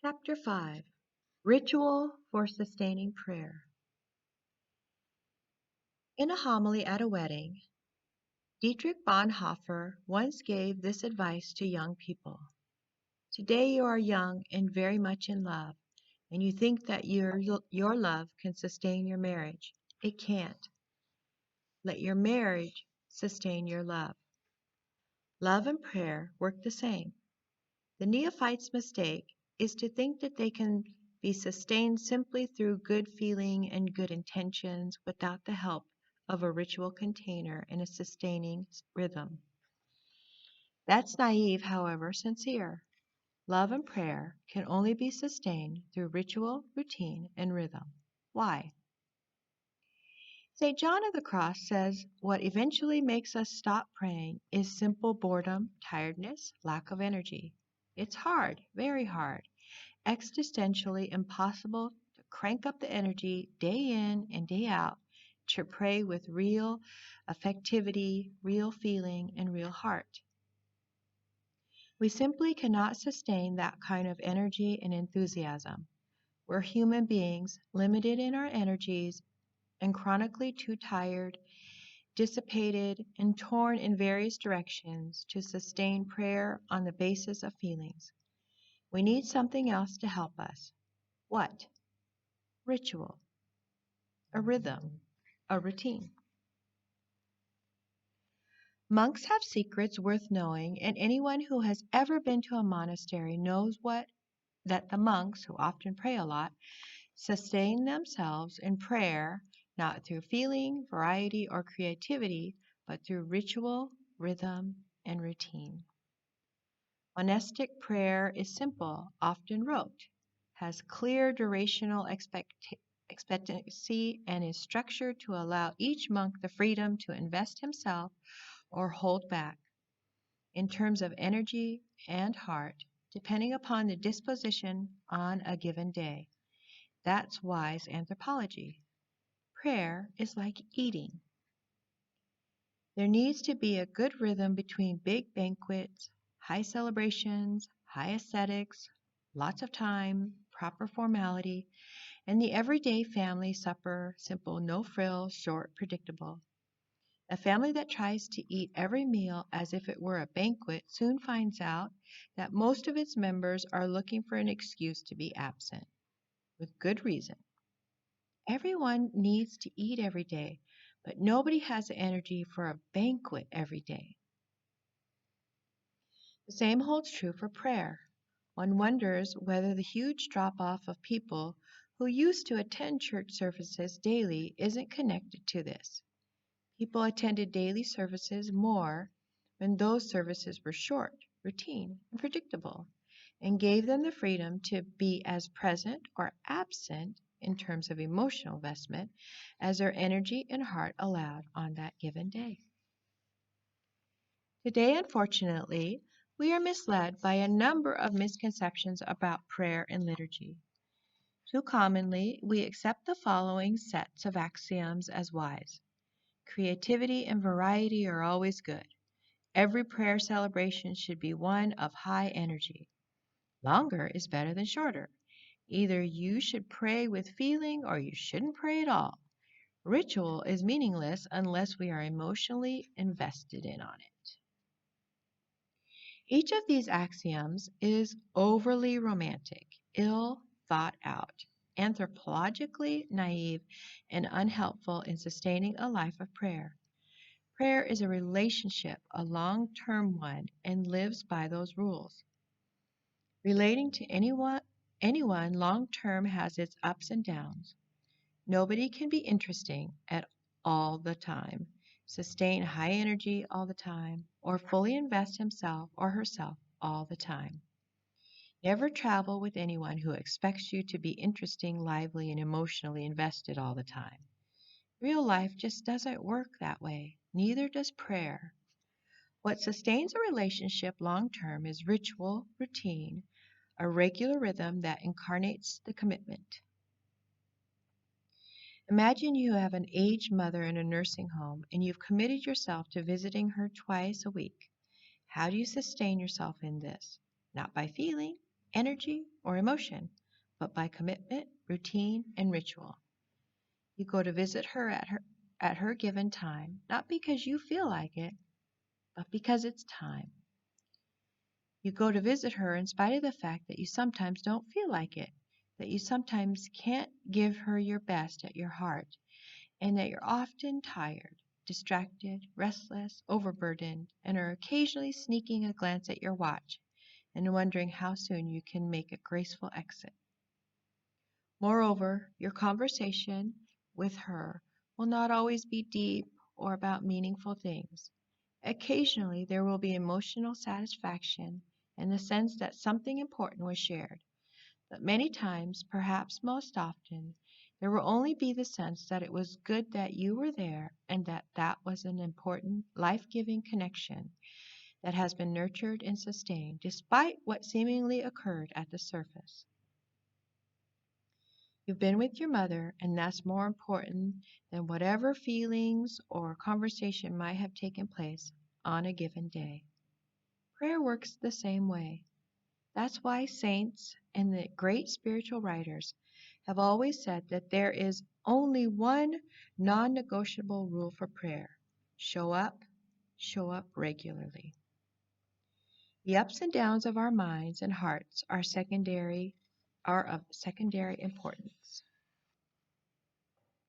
Chapter 5 Ritual for Sustaining Prayer. In a homily at a wedding, Dietrich Bonhoeffer once gave this advice to young people. Today you are young and very much in love, and you think that your love can sustain your marriage. It can't. Let your marriage sustain your love. Love and prayer work the same. The neophyte's mistake is to think that they can be sustained simply through good feeling and good intentions without the help of a ritual container and a sustaining rhythm. That's naive, however, sincere. Love and prayer can only be sustained through ritual, routine, and rhythm. Why? St. John of the Cross says what eventually makes us stop praying is simple boredom, tiredness, lack of energy. It's hard, very hard, existentially impossible to crank up the energy day in and day out to pray with real affectivity, real feeling, and real heart. We simply cannot sustain that kind of energy and enthusiasm. We're human beings, limited in our energies, and chronically too tired, dissipated, and torn in various directions to sustain prayer on the basis of feelings. We need something else to help us. What? Ritual, a rhythm, a routine. Monks have secrets worth knowing, and anyone who has ever been to a monastery knows that the monks, who often pray a lot, sustain themselves in prayer not through feeling, variety, or creativity, but through ritual, rhythm, and routine. Monastic prayer is simple, often rote, has clear durational expectancy, and is structured to allow each monk the freedom to invest himself or hold back, in terms of energy and heart, depending upon the disposition on a given day. That's wise anthropology. Prayer is like eating. There needs to be a good rhythm between big banquets, high celebrations, high aesthetics, lots of time, proper formality, and the everyday family supper, simple, no frills, short, predictable. A family that tries to eat every meal as if it were a banquet soon finds out that most of its members are looking for an excuse to be absent, with good reason. Everyone needs to eat every day, but nobody has the energy for a banquet every day. The same holds true for prayer. One wonders whether the huge drop-off of people who used to attend church services daily isn't connected to this. People attended daily services more when those services were short, routine, and predictable, and gave them the freedom to be as present or absent in terms of emotional investment as their energy and heart allowed on that given day. Today, unfortunately, we are misled by a number of misconceptions about prayer and liturgy. Too commonly, we accept the following sets of axioms as wise. Creativity and variety are always good. Every prayer celebration should be one of high energy. Longer is better than shorter. Either you should pray with feeling or you shouldn't pray at all. Ritual is meaningless unless we are emotionally invested in on it. Each of these axioms is overly romantic, ill thought out, anthropologically naive, and unhelpful in sustaining a life of prayer. Prayer is a relationship, a long-term one, and lives by those rules. Relating to anyone long-term has its ups and downs. Nobody can be interesting at all the time, sustain high energy all the time, or fully invest himself or herself all the time. Never travel with anyone who expects you to be interesting, lively, and emotionally invested all the time. Real life just doesn't work that way. Neither does prayer. What sustains a relationship long term is ritual, routine, a regular rhythm that incarnates the commitment. Imagine you have an aged mother in a nursing home and you've committed yourself to visiting her twice a week. How do you sustain yourself in this? Not by feeling, energy, or emotion, but by commitment, routine, and ritual. You go to visit her at her given time, not because you feel like it, but because it's time. You go to visit her in spite of the fact that you sometimes don't feel like it, that you sometimes can't give her your best at your heart, and that you're often tired, distracted, restless, overburdened, and are occasionally sneaking a glance at your watch and wondering how soon you can make a graceful exit. Moreover, your conversation with her will not always be deep or about meaningful things. Occasionally, there will be emotional satisfaction in the sense that something important was shared, but many times, perhaps most often, there will only be the sense that it was good that you were there and that that was an important, life giving connection that has been nurtured and sustained despite what seemingly occurred at the surface. You've been with your mother, and that's more important than whatever feelings or conversation might have taken place on a given day. Prayer works the same way. That's why saints and the great spiritual writers have always said that there is only one non negotiable rule for prayer: show up regularly. The ups and downs of our minds and hearts are of secondary importance.